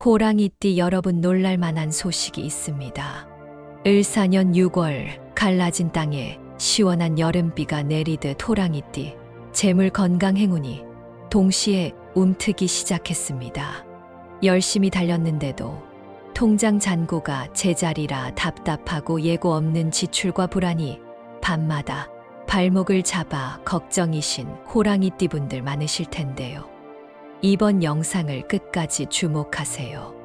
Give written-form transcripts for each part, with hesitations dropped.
호랑이띠 여러분 놀랄만한 소식이 있습니다. 을사년 6월 갈라진 땅에 시원한 여름비가 내리듯 호랑이띠 재물 건강 행운이 동시에 움트기 시작했습니다. 열심히 달렸는데도 통장 잔고가 제자리라 답답하고 예고 없는 지출과 불안이 밤마다 발목을 잡아 걱정이신 호랑이띠 분들 많으실 텐데요. 이번 영상을 끝까지 주목하세요.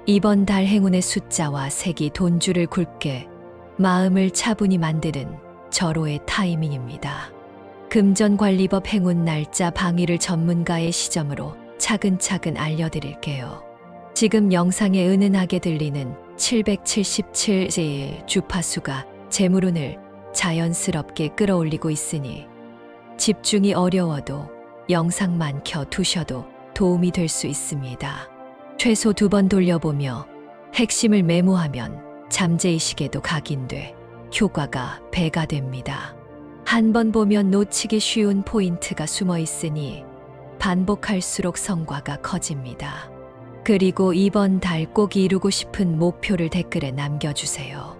이번 달 행운의 숫자와 색이 돈줄을 굵게 마음을 차분히 만드는 절호의 타이밍입니다. 금전관리법 행운 날짜 방위를 전문가의 시점으로 차근차근 알려드릴게요. 지금 영상에 은은하게 들리는 777의 주파수가 재물운을 자연스럽게 끌어올리고 있으니 집중이 어려워도 영상만 켜두셔도 도움이 될 수 있습니다. 최소 2번 돌려보며 핵심을 메모하면 잠재의식에도 각인돼 효과가 배가 됩니다. 한 번 보면 놓치기 쉬운 포인트가 숨어 있으니 반복할수록 성과가 커집니다. 그리고 이번 달 꼭 이루고 싶은 목표를 댓글에 남겨주세요.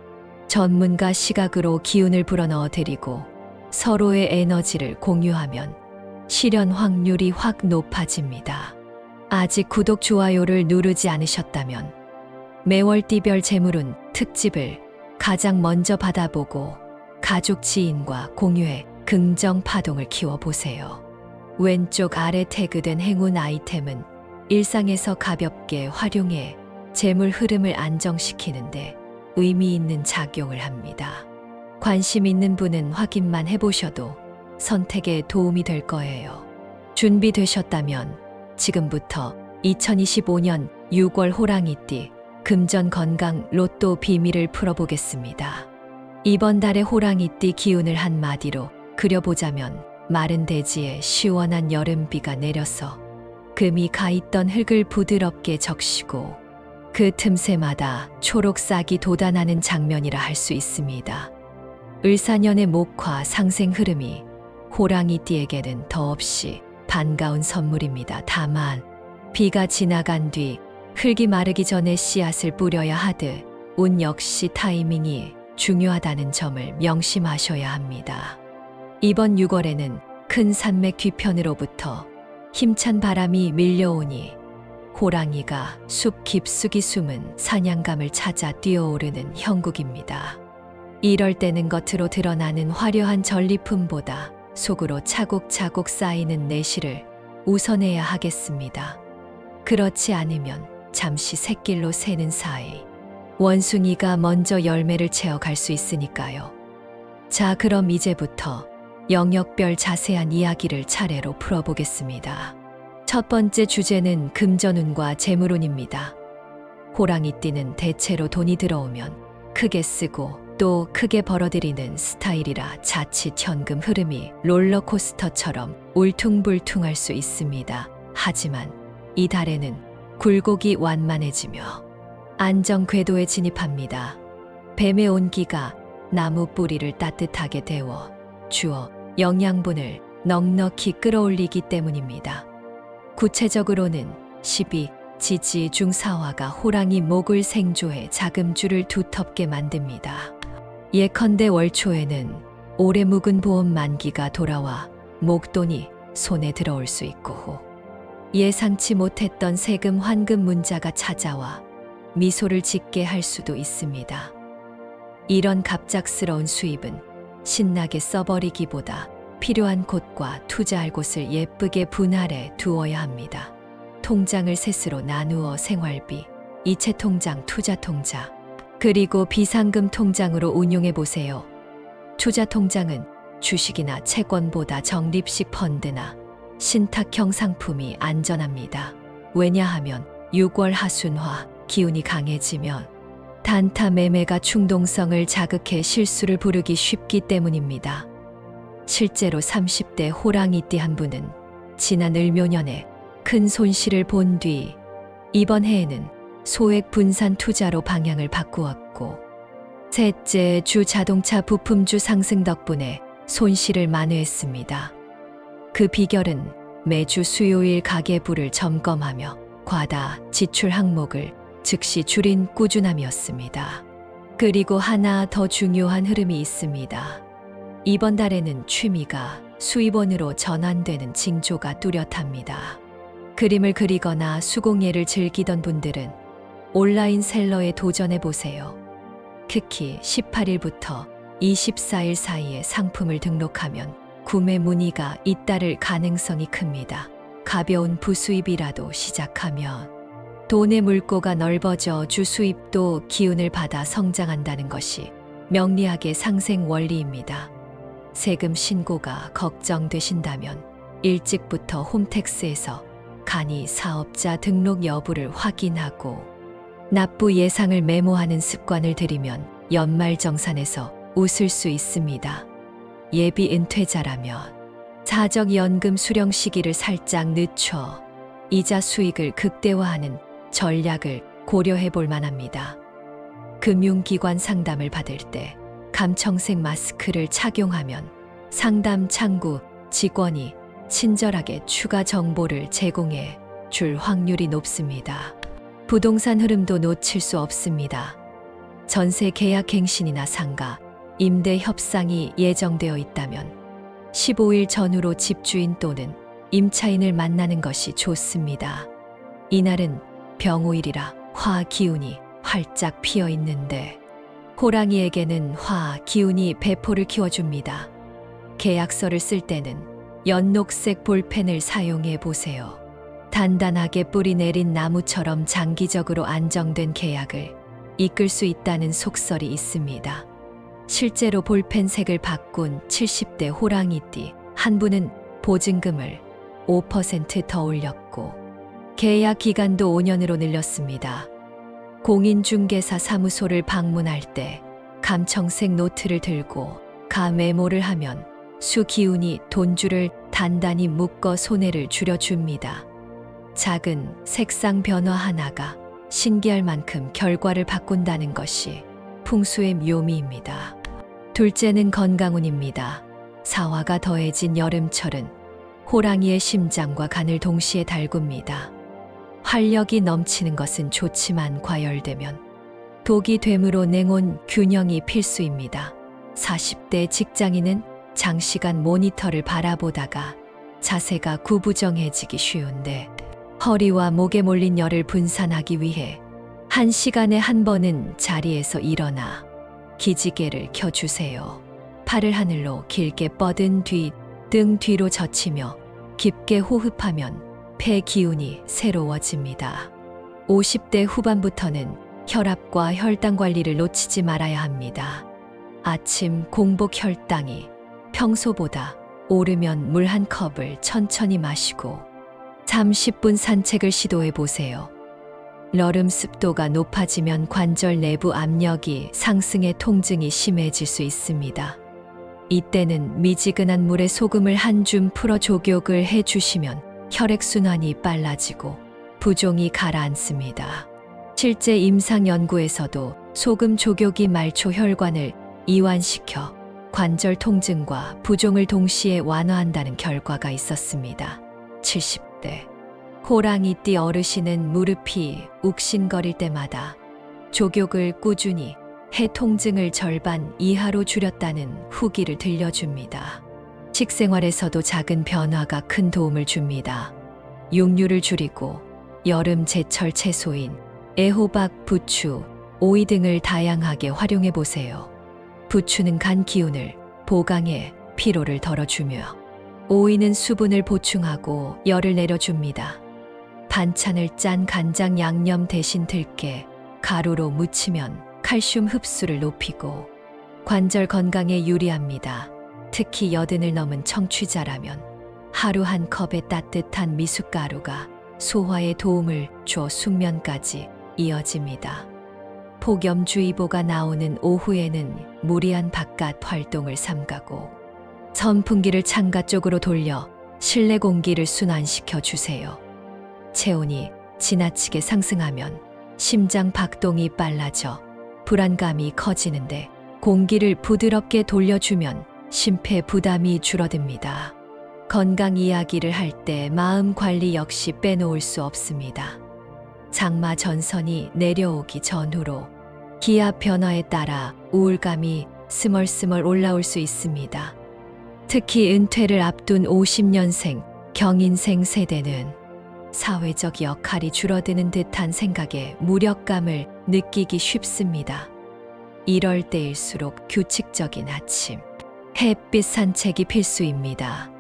전문가 시각으로 기운을 불어넣어 드리고 서로의 에너지를 공유하면 실현 확률이 확 높아집니다. 아직 구독, 좋아요를 누르지 않으셨다면 매월 띠별 재물운 특집을 가장 먼저 받아보고 가족 지인과 공유해 긍정 파동을 키워보세요. 왼쪽 아래 태그된 행운 아이템은 일상에서 가볍게 활용해 재물 흐름을 안정시키는데 의미 있는 작용을 합니다. 관심 있는 분은 확인만 해보셔도 선택에 도움이 될 거예요. 준비되셨다면 지금부터 2025년 6월 호랑이띠 금전 건강 로또 비밀을 풀어보겠습니다. 이번 달의 호랑이띠 기운을 한마디로 그려보자면 마른 대지에 시원한 여름비가 내려서 금이 가있던 흙을 부드럽게 적시고 그 틈새마다 초록싹이 돋아나는 장면이라 할 수 있습니다. 을사년의 목화 상생 흐름이 호랑이띠에게는 더없이 반가운 선물입니다. 다만 비가 지나간 뒤 흙이 마르기 전에 씨앗을 뿌려야 하듯 운 역시 타이밍이 중요하다는 점을 명심하셔야 합니다. 이번 6월에는 큰 산맥 뒤편으로부터 힘찬 바람이 밀려오니 호랑이가 숲 깊숙이 숨은 사냥감을 찾아 뛰어오르는 형국입니다. 이럴 때는 겉으로 드러나는 화려한 전리품보다 속으로 차곡차곡 쌓이는 내실을 우선해야 하겠습니다. 그렇지 않으면 잠시 샛길로 새는 사이 원숭이가 먼저 열매를 채워갈 수 있으니까요. 자, 그럼 이제부터 영역별 자세한 이야기를 차례로 풀어보겠습니다. 첫 번째 주제는 금전운과 재물운입니다. 호랑이띠는 대체로 돈이 들어오면 크게 쓰고 또 크게 벌어들이는 스타일이라 자칫 현금 흐름이 롤러코스터처럼 울퉁불퉁할 수 있습니다. 하지만 이 달에는 굴곡이 완만해지며 안정 궤도에 진입합니다. 뱀의 온기가 나무 뿌리를 따뜻하게 데워 주어 영양분을 넉넉히 끌어올리기 때문입니다. 구체적으로는 12, 지지 중사화가 호랑이 목을 생조해 자금줄을 두텁게 만듭니다. 예컨대 월 초에는 오래 묵은 보험 만기가 돌아와 목돈이 손에 들어올 수 있고 예상치 못했던 세금 환급 문자가 찾아와 미소를 짓게 할 수도 있습니다. 이런 갑작스러운 수입은 신나게 써버리기보다 필요한 곳과 투자할 곳을 예쁘게 분할해 두어야 합니다. 통장을 셋으로 나누어 생활비, 이체통장, 투자통장, 그리고 비상금 통장으로 운용해 보세요. 투자통장은 주식이나 채권보다 적립식 펀드나 신탁형 상품이 안전합니다. 왜냐하면 6월 하순화 기운이 강해지면 단타 매매가 충동성을 자극해 실수를 부르기 쉽기 때문입니다. 실제로 30대 호랑이띠 한 분은 지난 을묘년에 큰 손실을 본 뒤 이번 해에는 소액 분산 투자로 방향을 바꾸었고 셋째 주 자동차 부품주 상승 덕분에 손실을 만회했습니다. 그 비결은 매주 수요일 가계부를 점검하며 과다 지출 항목을 즉시 줄인 꾸준함이었습니다. 그리고 하나 더 중요한 흐름이 있습니다. 이번 달에는 취미가 수입원으로 전환되는 징조가 뚜렷합니다. 그림을 그리거나 수공예를 즐기던 분들은 온라인 셀러에 도전해 보세요. 특히 18일부터 24일 사이에 상품을 등록하면 구매 문의가 잇따를 가능성이 큽니다. 가벼운 부수입이라도 시작하면 돈의 물꼬가 넓어져 주수입도 기운을 받아 성장한다는 것이 명리학의 상생 원리입니다. 세금 신고가 걱정되신다면 일찍부터 홈택스에서 간이 사업자 등록 여부를 확인하고 납부 예상을 메모하는 습관을 들이면 연말정산에서 웃을 수 있습니다. 예비 은퇴자라면 사적연금 수령 시기를 살짝 늦춰 이자 수익을 극대화하는 전략을 고려해 볼 만합니다. 금융기관 상담을 받을 때 감청색 마스크를 착용하면 상담 창구 직원이 친절하게 추가 정보를 제공해 줄 확률이 높습니다. 부동산 흐름도 놓칠 수 없습니다. 전세 계약 갱신이나 상가, 임대 협상이 예정되어 있다면 15일 전후로 집주인 또는 임차인을 만나는 것이 좋습니다. 이날은 병오일이라 화 기운이 활짝 피어 있는데 호랑이에게는 화 기운이 배포를 키워줍니다. 계약서를 쓸 때는 연녹색 볼펜을 사용해 보세요. 단단하게 뿌리 내린 나무처럼 장기적으로 안정된 계약을 이끌 수 있다는 속설이 있습니다. 실제로 볼펜색을 바꾼 70대 호랑이띠 한 분은 보증금을 5% 더 올렸고 계약 기간도 5년으로 늘렸습니다. 공인중개사 사무소를 방문할 때 감청색 노트를 들고 가메모를 하면 수기운이 돈줄을 단단히 묶어 손해를 줄여줍니다. 작은 색상 변화 하나가 신기할 만큼 결과를 바꾼다는 것이 풍수의 묘미입니다. 둘째는 건강운입니다. 사화가 더해진 여름철은 호랑이의 심장과 간을 동시에 달굽니다. 활력이 넘치는 것은 좋지만 과열되면 독이 되므로 냉온 균형이 필수입니다. 40대 직장인은 장시간 모니터를 바라보다가 자세가 구부정해지기 쉬운데 허리와 목에 몰린 열을 분산하기 위해 1시간에 한 번은 자리에서 일어나 기지개를 켜주세요. 팔을 하늘로 길게 뻗은 뒤 등 뒤로 젖히며 깊게 호흡하면 폐 기운이 새로워집니다. 50대 후반부터는 혈압과 혈당 관리를 놓치지 말아야 합니다. 아침 공복 혈당이 평소보다 오르면 물 한 컵을 천천히 마시고 30분 산책을 시도해 보세요. 여름 습도가 높아지면 관절 내부 압력이 상승해 통증이 심해질 수 있습니다. 이때는 미지근한 물에 소금을 한 줌 풀어 족욕을 해주시면 혈액순환이 빨라지고 부종이 가라앉습니다. 실제 임상 연구에서도 소금 족욕이 말초 혈관을 이완시켜 관절 통증과 부종을 동시에 완화한다는 결과가 있었습니다. 70대 호랑이띠 어르신은 무릎이 욱신거릴 때마다 족욕을 꾸준히 해 통증을 절반 이하로 줄였다는 후기를 들려줍니다. 식생활에서도 작은 변화가 큰 도움을 줍니다. 육류를 줄이고 여름 제철 채소인 애호박, 부추, 오이 등을 다양하게 활용해 보세요. 부추는 간 기운을 보강해 피로를 덜어주며 오이는 수분을 보충하고 열을 내려줍니다. 반찬을 짠 간장 양념 대신 들깨, 가루로 무치면 칼슘 흡수를 높이고 관절 건강에 유리합니다. 특히 80을 넘은 청취자라면 하루 한 컵의 따뜻한 미숫가루가 소화에 도움을 줘 숙면까지 이어집니다. 폭염주의보가 나오는 오후에는 무리한 바깥 활동을 삼가고 선풍기를 창가 쪽으로 돌려 실내 공기를 순환시켜 주세요. 체온이 지나치게 상승하면 심장 박동이 빨라져 불안감이 커지는데 공기를 부드럽게 돌려주면 심폐 부담이 줄어듭니다. 건강 이야기를 할 때 마음 관리 역시 빼놓을 수 없습니다. 장마 전선이 내려오기 전후로 기압 변화에 따라 우울감이 스멀스멀 올라올 수 있습니다. 특히 은퇴를 앞둔 50년생, 경인생 세대는 사회적 역할이 줄어드는 듯한 생각에 무력감을 느끼기 쉽습니다. 이럴 때일수록 규칙적인 아침, 햇빛 산책이 필수입니다.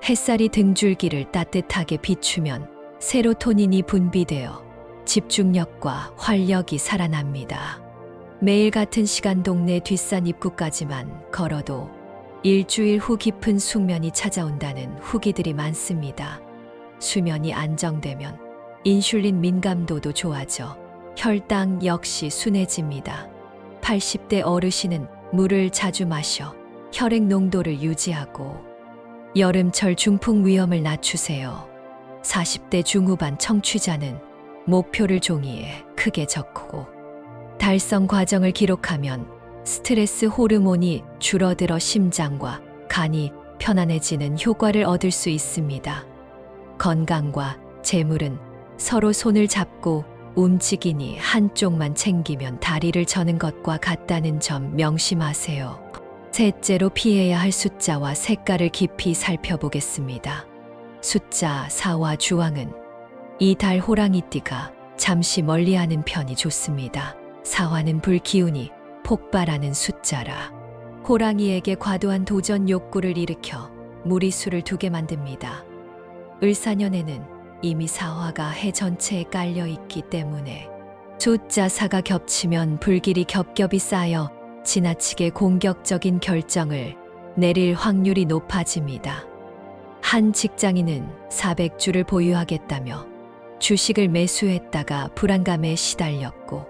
햇살이 등줄기를 따뜻하게 비추면 세로토닌이 분비되어 집중력과 활력이 살아납니다. 매일 같은 시간 동네 뒷산 입구까지만 걸어도 일주일 후 깊은 숙면이 찾아온다는 후기들이 많습니다. 수면이 안정되면 인슐린 민감도도 좋아져 혈당 역시 순해집니다. 80대 어르신은 물을 자주 마셔 혈액 농도를 유지하고 여름철 중풍 위험을 낮추세요. 40대 중후반 청취자는 목표를 종이에 크게 적고 달성 과정을 기록하면 스트레스 호르몬이 줄어들어 심장과 간이 편안해지는 효과를 얻을 수 있습니다. 건강과 재물은 서로 손을 잡고 움직이니 한쪽만 챙기면 다리를 저는 것과 같다는 점 명심하세요. 셋째로 피해야 할 숫자와 색깔을 깊이 살펴보겠습니다. 숫자 4와 주황은 이 달 호랑이띠가 잠시 멀리하는 편이 좋습니다. 4화는 불기운이 폭발하는 숫자라 호랑이에게 과도한 도전 욕구를 일으켜 무리수를 두게 만듭니다. 을사년에는 이미 4화가 해 전체에 깔려 있기 때문에 숫자 4가 겹치면 불길이 겹겹이 쌓여 지나치게 공격적인 결정을 내릴 확률이 높아집니다. 한 직장인은 400주를 보유하겠다며 주식을 매수했다가 불안감에 시달렸고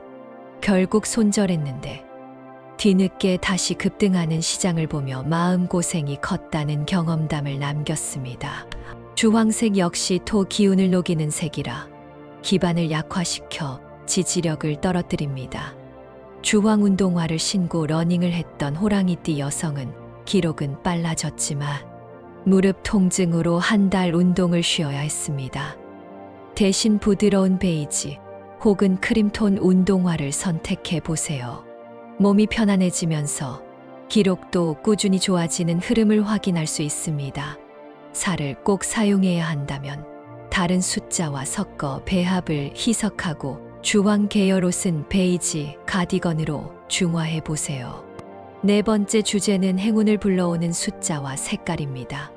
결국 손절했는데 뒤늦게 다시 급등하는 시장을 보며 마음고생이 컸다는 경험담을 남겼습니다. 주황색 역시 토 기운을 녹이는 색이라 기반을 약화시켜 지지력을 떨어뜨립니다. 주황 운동화를 신고 러닝을 했던 호랑이띠 여성은 기록은 빨라졌지만 무릎 통증으로 한 달 운동을 쉬어야 했습니다. 대신 부드러운 베이지 혹은 크림톤 운동화를 선택해 보세요. 몸이 편안해지면서 기록도 꾸준히 좋아지는 흐름을 확인할 수 있습니다. 살을 꼭 사용해야 한다면 다른 숫자와 섞어 배합을 희석하고 주황 계열 옷은 베이지 가디건으로 중화해 보세요. 네 번째 주제는 행운을 불러오는 숫자와 색깔입니다.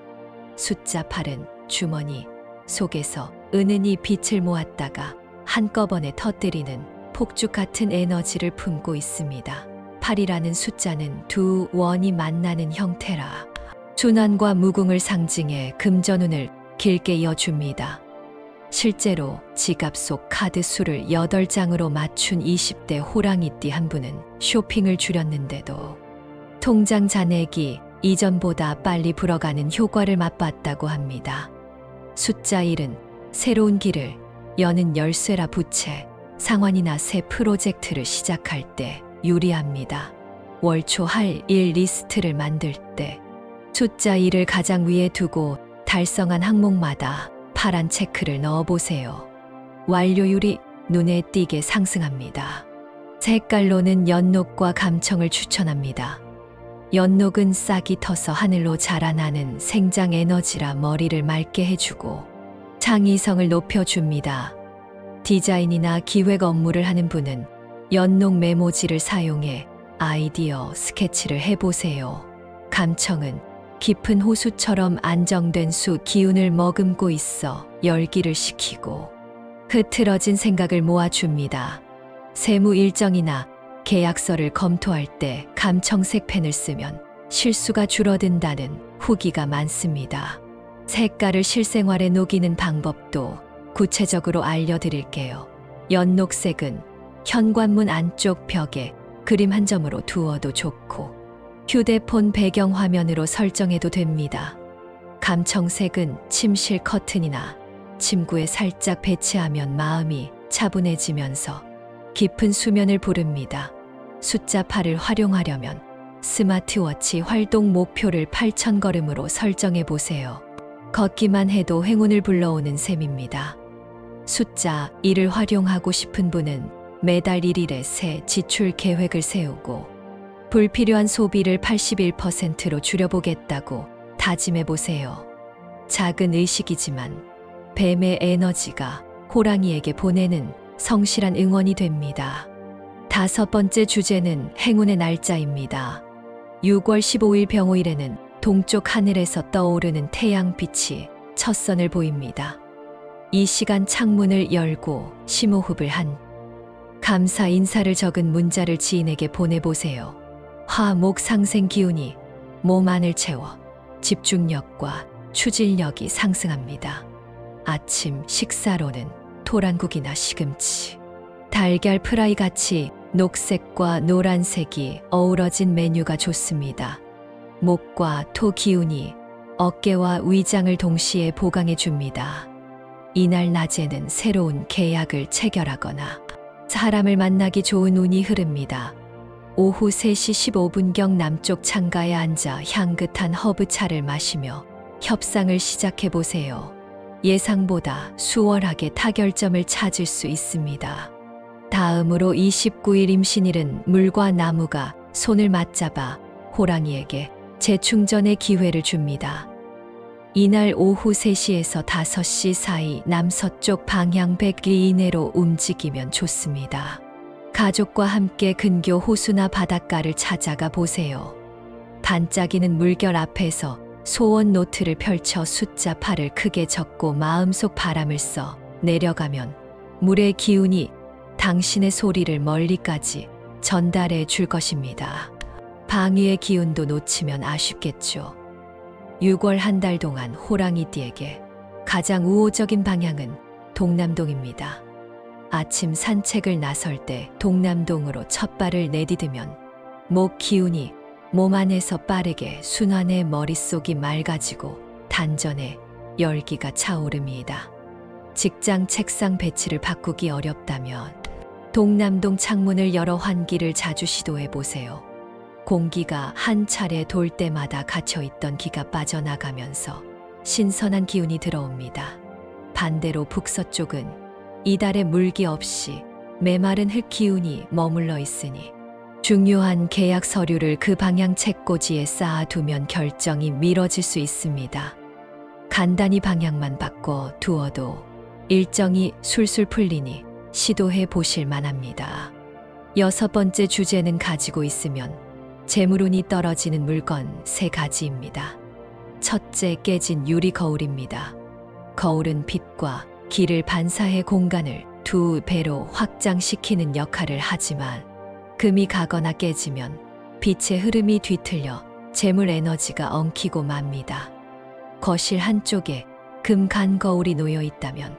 숫자 8은 주머니 속에서 은은히 빛을 모았다가 한꺼번에 터뜨리는 폭죽 같은 에너지를 품고 있습니다. 8이라는 숫자는 두 원이 만나는 형태라 순환과 무궁을 상징해 금전운을 길게 이어줍니다. 실제로 지갑 속 카드 수를 8장으로 맞춘 20대 호랑이띠 한 분은 쇼핑을 줄였는데도 통장 잔액이 이전보다 빨리 불어가는 효과를 맛봤다고 합니다. 숫자 1은 새로운 길을 여는 열쇠라 부채, 상환이나 새 프로젝트를 시작할 때 유리합니다. 월초 할 일 리스트를 만들 때 숫자 1을 가장 위에 두고 달성한 항목마다 파란 체크를 넣어보세요. 완료율이 눈에 띄게 상승합니다. 색깔로는 연녹과 감청을 추천합니다. 연녹은 싹이 터서 하늘로 자라나는 생장 에너지라 머리를 맑게 해주고 창의성을 높여줍니다. 디자인이나 기획 업무를 하는 분은 연녹 메모지를 사용해 아이디어 스케치를 해보세요. 감청은 깊은 호수처럼 안정된 수 기운을 머금고 있어 열기를 식히고 흐트러진 생각을 모아줍니다. 세무 일정이나 계약서를 검토할 때 감청색 펜을 쓰면 실수가 줄어든다는 후기가 많습니다. 색깔을 실생활에 녹이는 방법도 구체적으로 알려드릴게요. 연녹색은 현관문 안쪽 벽에 그림 한 점으로 두어도 좋고 휴대폰 배경화면으로 설정해도 됩니다. 감청색은 침실 커튼이나 침구에 살짝 배치하면 마음이 차분해지면서 깊은 수면을 부릅니다. 숫자 8을 활용하려면 스마트워치 활동 목표를 8,000걸음으로 설정해 보세요. 걷기만 해도 행운을 불러오는 셈입니다. 숫자 1을 활용하고 싶은 분은 매달 1일에 새 지출 계획을 세우고 불필요한 소비를 81%로 줄여보겠다고 다짐해 보세요. 작은 의식이지만 뱀의 에너지가 호랑이에게 보내는 성실한 응원이 됩니다. 5번째 주제는 행운의 날짜입니다. 6월 15일 병오일에는 동쪽 하늘에서 떠오르는 태양빛이 첫 선을 보입니다. 이 시간 창문을 열고 심호흡을 한 감사 인사를 적은 문자를 지인에게 보내보세요. 화, 목 상생 기운이 몸 안을 채워 집중력과 추진력이 상승합니다. 아침 식사로는 토란국이나 시금치, 달걀 프라이 같이 녹색과 노란색이 어우러진 메뉴가 좋습니다. 목과 토 기운이 어깨와 위장을 동시에 보강해 줍니다. 이날 낮에는 새로운 계약을 체결하거나 사람을 만나기 좋은 운이 흐릅니다. 오후 3시 15분경 남쪽 창가에 앉아 향긋한 허브차를 마시며 협상을 시작해 보세요. 예상보다 수월하게 타결점을 찾을 수 있습니다. 다음으로 29일 임신일은 물과 나무가 손을 맞잡아 호랑이에게 재충전의 기회를 줍니다. 이날 오후 3시에서 5시 사이 남서쪽 방향 100리 이내로 움직이면 좋습니다. 가족과 함께 근교 호수나 바닷가를 찾아가 보세요. 반짝이는 물결 앞에서 소원 노트를 펼쳐 숫자 8을 크게 적고 마음속 바람을 써 내려가면 물의 기운이 당신의 소리를 멀리까지 전달해 줄 것입니다. 방위의 기운도 놓치면 아쉽겠죠. 6월 한 달 동안 호랑이띠에게 가장 우호적인 방향은 동남동입니다. 아침 산책을 나설 때 동남동으로 첫 발을 내디디면 목 기운이 몸 안에서 빠르게 순환해 머릿속이 맑아지고 단전에 열기가 차오릅니다. 직장 책상 배치를 바꾸기 어렵다면 동남동 창문을 열어 환기를 자주 시도해 보세요. 공기가 한 차례 돌 때마다 갇혀있던 기가 빠져나가면서 신선한 기운이 들어옵니다. 반대로 북서쪽은 이달의 물기 없이 메마른 흙 기운이 머물러 있으니 중요한 계약 서류를 그 방향 책꽂이에 쌓아두면 결정이 미뤄질 수 있습니다. 간단히 방향만 바꿔 두어도 일정이 술술 풀리니 시도해 보실 만합니다. 6번째 주제는 가지고 있으면 재물운이 떨어지는 물건 3가지입니다. 첫째, 깨진 유리 거울입니다. 거울은 빛과 길을 반사해 공간을 2배로 확장시키는 역할을 하지만 금이 가거나 깨지면 빛의 흐름이 뒤틀려 재물 에너지가 엉키고 맙니다. 거실 한쪽에 금 간 거울이 놓여 있다면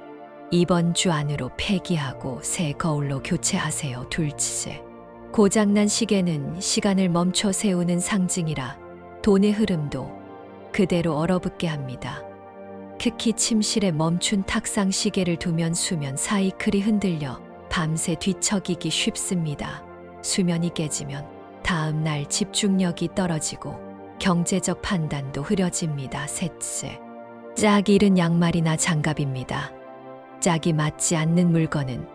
이번 주 안으로 폐기하고 새 거울로 교체하세요. 둘째, 고장난 시계는 시간을 멈춰 세우는 상징이라 돈의 흐름도 그대로 얼어붙게 합니다. 특히 침실에 멈춘 탁상 시계를 두면 수면 사이클이 흔들려 밤새 뒤척이기 쉽습니다. 수면이 깨지면 다음 날 집중력이 떨어지고 경제적 판단도 흐려집니다. 셋째, 짝 잃은 양말이나 장갑입니다. 짝이 맞지 않는 물건은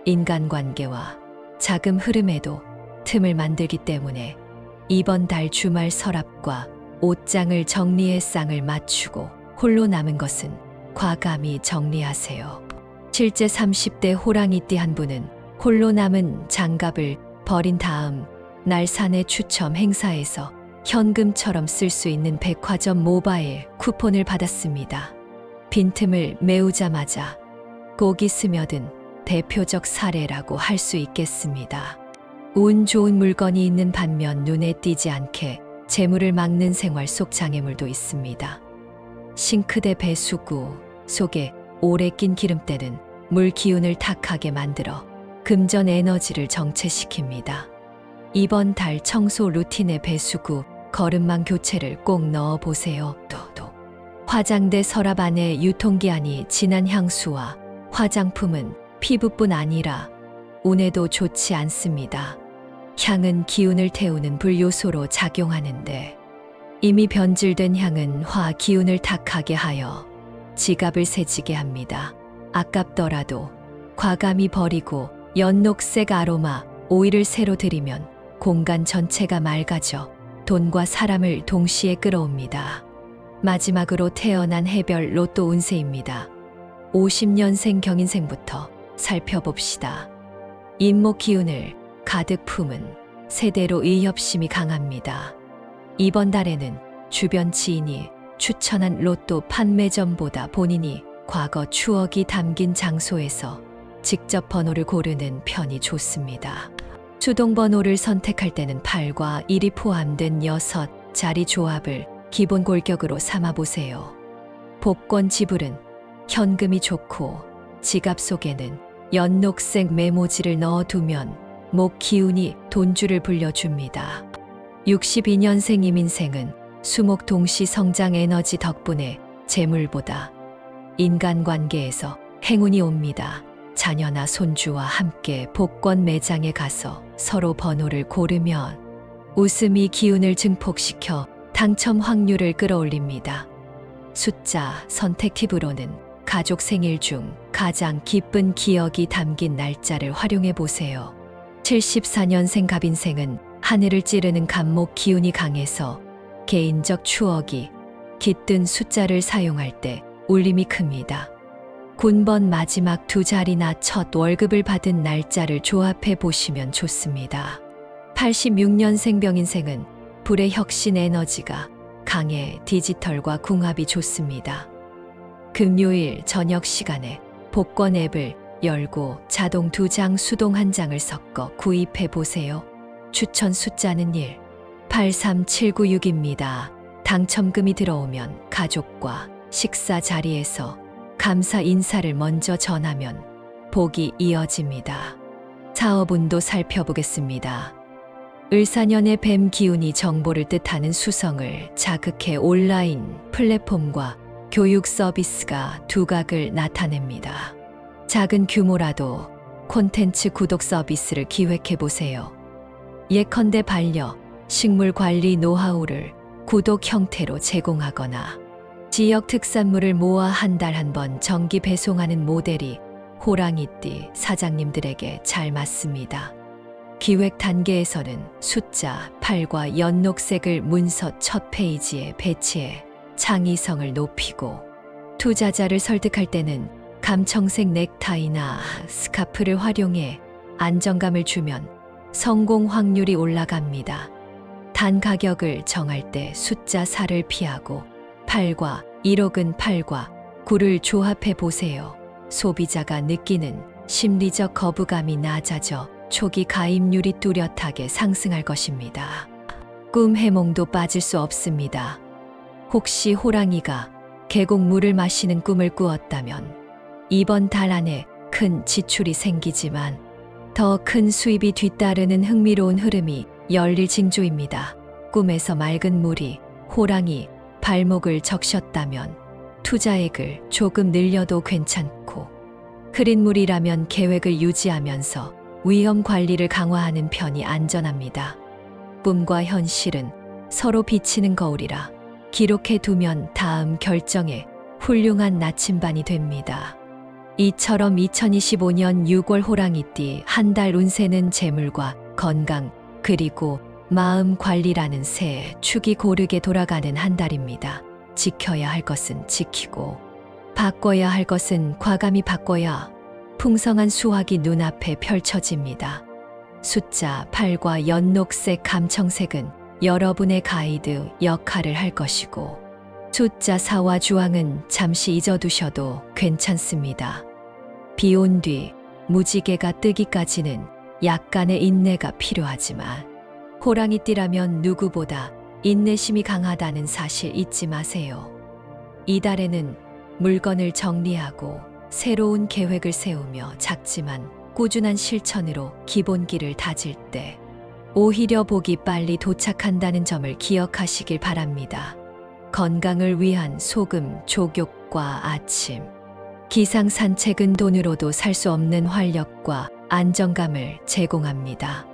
인간관계와 자금 흐름에도 틈을 만들기 때문에 이번 달 주말 서랍과 옷장을 정리해 쌍을 맞추고 홀로 남은 것은 과감히 정리하세요. 실제 30대 호랑이띠 한 분은 홀로 남은 장갑을 버린 다음 날 사내 추첨 행사에서 현금처럼 쓸 수 있는 백화점 모바일 쿠폰을 받았습니다. 빈틈을 메우자마자 꼭이 스며든 대표적 사례라고 할 수 있겠습니다. 운 좋은 물건이 있는 반면 눈에 띄지 않게 재물을 막는 생활 속 장애물도 있습니다. 싱크대 배수구 속에 오래 낀 기름때는 물 기운을 탁하게 만들어 금전 에너지를 정체시킵니다. 이번 달 청소 루틴에 배수구, 거름망 교체를 꼭 넣어 보세요. 또 화장대 서랍 안에 유통기한이 지난 향수와 화장품은 피부뿐 아니라 운에도 좋지 않습니다. 향은 기운을 태우는 불요소로 작용하는데 이미 변질된 향은 화 기운을 탁하게 하여 지갑을 새지게 합니다. 아깝더라도 과감히 버리고 연녹색 아로마 오일을 새로 들이면 공간 전체가 맑아져 돈과 사람을 동시에 끌어옵니다. 마지막으로 태어난 해별 로또 운세입니다. 50년생 경인생부터 살펴봅시다. 인목 기운을 가득 품은 세대로 의협심이 강합니다. 이번 달에는 주변 지인이 추천한 로또 판매점보다 본인이 과거 추억이 담긴 장소에서 직접 번호를 고르는 편이 좋습니다. 수동 번호를 선택할 때는 8과 1이 포함된 6자리 조합을 기본 골격으로 삼아보세요. 복권 지불은 현금이 좋고 지갑 속에는 연녹색 메모지를 넣어두면 목 기운이 돈줄을 불려줍니다. 62년생 이민생은 수목 동시 성장 에너지 덕분에 재물보다 인간관계에서 행운이 옵니다. 자녀나 손주와 함께 복권 매장에 가서 서로 번호를 고르면 웃음이 기운을 증폭시켜 당첨 확률을 끌어올립니다. 숫자 선택 팁으로는 가족 생일 중 가장 기쁜 기억이 담긴 날짜를 활용해 보세요. 74년생 갑인생은 하늘을 찌르는 간목 기운이 강해서 개인적 추억이 깃든 숫자를 사용할 때 울림이 큽니다. 군번 마지막 2자리나 첫 월급을 받은 날짜를 조합해 보시면 좋습니다. 86년생 병인생은 불의 혁신 에너지가 강해 디지털과 궁합이 좋습니다. 금요일 저녁 시간에 복권 앱을 열고 자동 2장 수동 1장을 섞어 구입해 보세요. 추천 숫자는 1, 83796입니다. 당첨금이 들어오면 가족과 식사 자리에서 감사 인사를 먼저 전하면 복이 이어집니다. 사업운도 살펴보겠습니다. 을사년의 뱀 기운이 정보를 뜻하는 수성을 자극해 온라인 플랫폼과 교육 서비스가 두각을 나타냅니다. 작은 규모라도 콘텐츠 구독 서비스를 기획해 보세요. 예컨대 반려, 식물 관리 노하우를 구독 형태로 제공하거나 지역 특산물을 모아 한 달 한 번 정기 배송하는 모델이 호랑이띠 사장님들에게 잘 맞습니다. 기획 단계에서는 숫자 8과 연녹색을 문서 첫 페이지에 배치해 창의성을 높이고, 투자자를 설득할 때는 감청색 넥타이나 스카프를 활용해 안정감을 주면 성공 확률이 올라갑니다. 단 가격을 정할 때 숫자 4를 피하고 8과 1혹은 8과 9를 조합해 보세요. 소비자가 느끼는 심리적 거부감이 낮아져 초기 가입률이 뚜렷하게 상승할 것입니다. 꿈 해몽도 빠질 수 없습니다. 혹시 호랑이가 계곡물을 마시는 꿈을 꾸었다면 이번 달 안에 큰 지출이 생기지만 더 큰 수입이 뒤따르는 흥미로운 흐름이 열릴 징조입니다. 꿈에서 맑은 물이 호랑이 발목을 적셨다면 투자액을 조금 늘려도 괜찮고, 흐린 물이라면 계획을 유지하면서 위험 관리를 강화하는 편이 안전합니다. 꿈과 현실은 서로 비치는 거울이라 기록해 두면 다음 결정에 훌륭한 나침반이 됩니다. 이처럼 2025년 6월 호랑이띠 한 달 운세는 재물과 건강 그리고 마음 관리라는 새 축이 고르게 돌아가는 한 달입니다. 지켜야 할 것은 지키고 바꿔야 할 것은 과감히 바꿔야 풍성한 수확이 눈앞에 펼쳐집니다. 숫자 8과 연녹색 감청색은 여러분의 가이드 역할을 할 것이고, 숫자 4와 주황은 잠시 잊어두셔도 괜찮습니다. 비 온 뒤 무지개가 뜨기까지는 약간의 인내가 필요하지만 호랑이띠라면 누구보다 인내심이 강하다는 사실 잊지 마세요. 이달에는 물건을 정리하고 새로운 계획을 세우며 작지만 꾸준한 실천으로 기본기를 다질 때 오히려 복이 빨리 도착한다는 점을 기억하시길 바랍니다. 건강을 위한 소금, 족욕과 아침, 기상 산책은 돈으로도 살 수 없는 활력과 안정감을 제공합니다.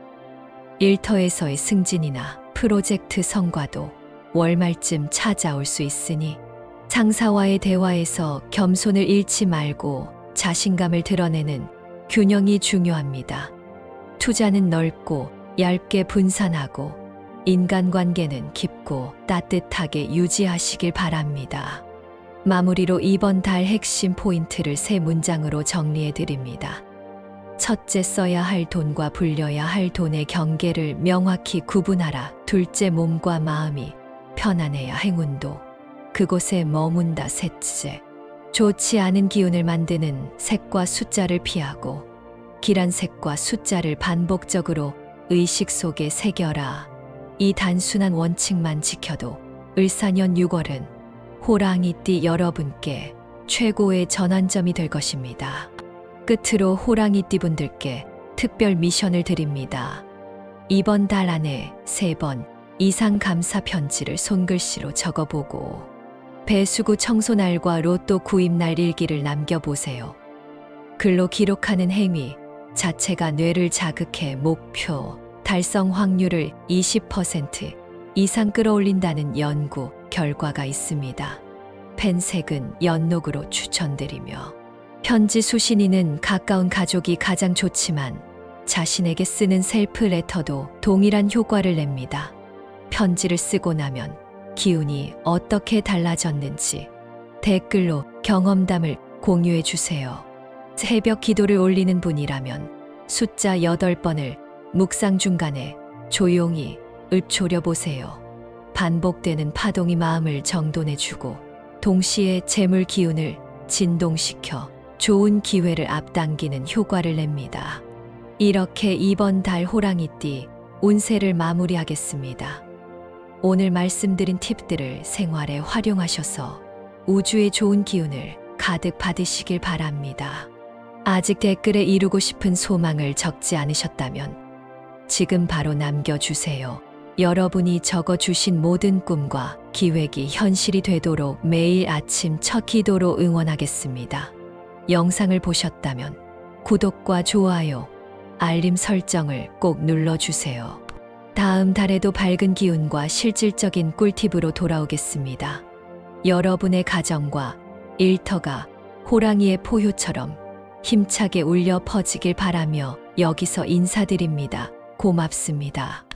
일터에서의 승진이나 프로젝트 성과도 월말쯤 찾아올 수 있으니 상사와의 대화에서 겸손을 잃지 말고 자신감을 드러내는 균형이 중요합니다. 투자는 넓고 얇게 분산하고 인간관계는 깊고 따뜻하게 유지하시길 바랍니다. 마무리로 이번 달 핵심 포인트를 세 문장으로 정리해 드립니다. 첫째, 써야 할 돈과 불려야 할 돈의 경계를 명확히 구분하라. 둘째, 몸과 마음이 편안해야 행운도 그곳에 머문다. 셋째, 좋지 않은 기운을 만드는 색과 숫자를 피하고 길한 색과 숫자를 반복적으로 의식 속에 새겨라. 이 단순한 원칙만 지켜도 을사년 6월은 호랑이띠 여러분께 최고의 전환점이 될 것입니다. 끝으로 호랑이띠 분들께 특별 미션을 드립니다. 이번 달 안에 3번 이상 감사 편지를 손글씨로 적어보고 배수구 청소날과 로또 구입날 일기를 남겨보세요. 글로 기록하는 행위 자체가 뇌를 자극해 목표 달성 확률을 20% 이상 끌어올린다는 연구 결과가 있습니다. 펜색은 연록으로 추천드리며 편지 수신인은 가까운 가족이 가장 좋지만 자신에게 쓰는 셀프 레터도 동일한 효과를 냅니다. 편지를 쓰고 나면 기운이 어떻게 달라졌는지 댓글로 경험담을 공유해 주세요. 새벽 기도를 올리는 분이라면 숫자 8번을 묵상 중간에 조용히 읊조려 보세요. 반복되는 파동이 마음을 정돈해주고 동시에 재물 기운을 진동시켜 좋은 기회를 앞당기는 효과를 냅니다. 이렇게 이번 달 호랑이띠 운세를 마무리하겠습니다. 오늘 말씀드린 팁들을 생활에 활용하셔서 우주의 좋은 기운을 가득 받으시길 바랍니다. 아직 댓글에 이루고 싶은 소망을 적지 않으셨다면 지금 바로 남겨주세요. 여러분이 적어주신 모든 꿈과 기획이 현실이 되도록 매일 아침 첫 기도로 응원하겠습니다. 영상을 보셨다면 구독과 좋아요, 알림 설정을 꼭 눌러주세요. 다음 달에도 밝은 기운과 실질적인 꿀팁으로 돌아오겠습니다. 여러분의 가정과 일터가 호랑이의 포효처럼 힘차게 울려 퍼지길 바라며 여기서 인사드립니다. 고맙습니다.